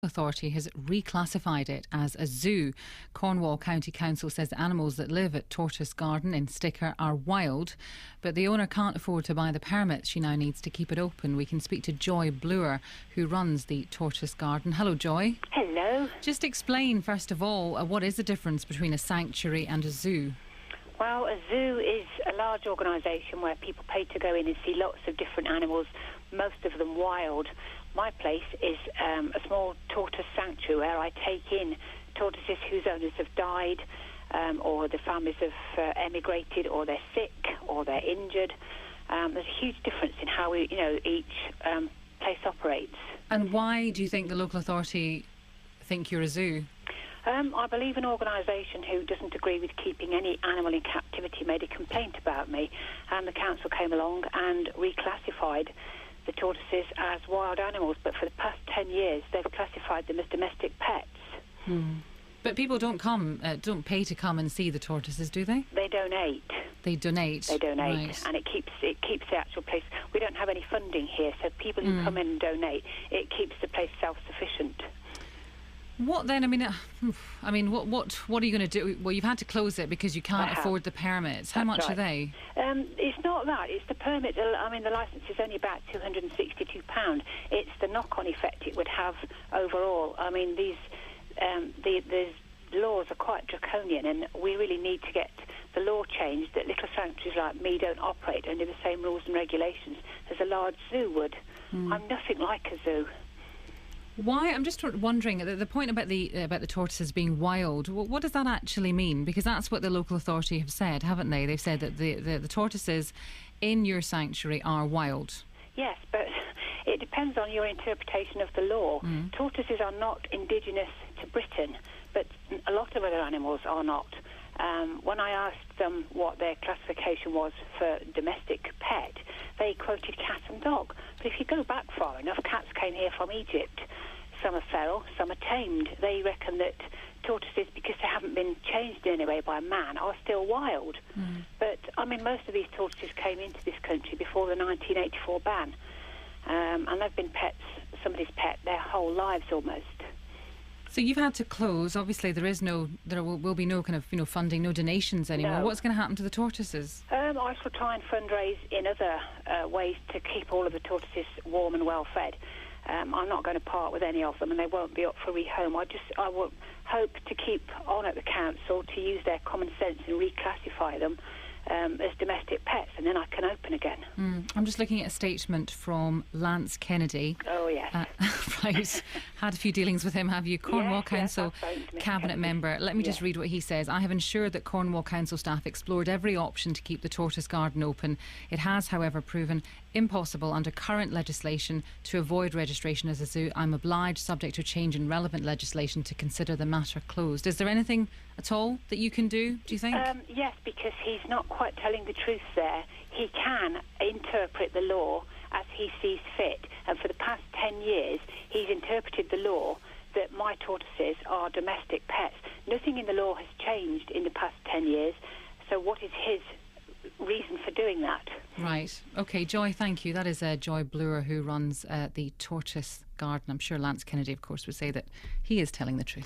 Authority has reclassified it as a zoo. Cornwall County Council says the animals that live at Tortoise Garden in Sticker are wild, but the owner can't afford to buy the permit. She now needs to keep it open. We can speak to Joy Bloor, who runs the Tortoise Garden. Hello, Joy. Hello. Just explain, first of all, what is the difference between a sanctuary and a zoo? Well, a zoo is a large organisation where people pay to go in and see lots of different animals, most of them wild. My place is a small tortoise sanctuary where I take in tortoises whose owners have died, or the families have emigrated, or they're sick, or they're injured. There's a huge difference in how each place operates. And why do you think the local authority think you're a zoo? I believe an organisation who doesn't agree with keeping any animal in captivity made a complaint about me, and the council came along and reclassified the tortoises as wild animals, but for the past 10 years they've classified them as domestic pets. But people don't pay to come and see the tortoises, do they? They donate. They donate? They donate, right. And it keeps the actual place. We don't have any funding here, so people who come in and donate, it keeps the place self-sufficient. What then? I mean, what are you going to do? Well, you've had to close it because you can't afford the permits. How much are they? It's not that. It's the permit. The licence is only about £262. It's the knock-on effect it would have overall. I mean, these laws are quite draconian, and we really need to get the law changed that little sanctuaries like me don't operate under the same rules and regulations as a large zoo would. I'm nothing like a zoo. Why? I'm just wondering, the point about the tortoises being wild, what does that actually mean? Because that's what the local authority have said, haven't they? They've said that the tortoises in your sanctuary are wild. Yes, but it depends on your interpretation of the law. Tortoises are not indigenous to Britain, but a lot of other animals are not. When I asked them what their classification was for domestic pet, they quoted cat and dog. But if you go back far enough, cats came here from Egypt. Some are feral, some are tamed. They reckon that tortoises, because they haven't been changed in any way by man, are still wild. But, most of these tortoises came into this country before the 1984 ban. And they've been somebody's pet their whole lives almost. So you've had to close. Obviously, there will be no kind of funding, no donations anymore. No. What's going to happen to the tortoises? I shall try and fundraise in other ways to keep all of the tortoises warm and well fed. I'm not going to part with any of them, and they won't be up for rehome. I will hope to keep on at the council to use their common sense and reclassify them as domestic pets, and then I can open again. I'm just looking at a statement from Kennedy. Oh, yes. Right. Had a few dealings with him, have you? Cornwall Council Cabinet member. Let me just read what he says. I have ensured that Cornwall Council staff explored every option to keep the Tortoise Garden open. It has, however, proven impossible under current legislation to avoid registration as a zoo. I'm obliged, subject to change in relevant legislation, to consider the matter closed. Is there anything at all that you can do you think? Yes, because he's not quite telling the truth there. He can interpret the law as he sees fit, and for the past 10 years he's interpreted the law that my tortoises are domestic pets. Nothing in the law has changed in the past 10 years, so what is his reason for doing that? Right. OK, Joy, thank you. That is Joy Bloor, who runs the Tortoise Garden. I'm sure Kennedy, of course, would say that he is telling the truth.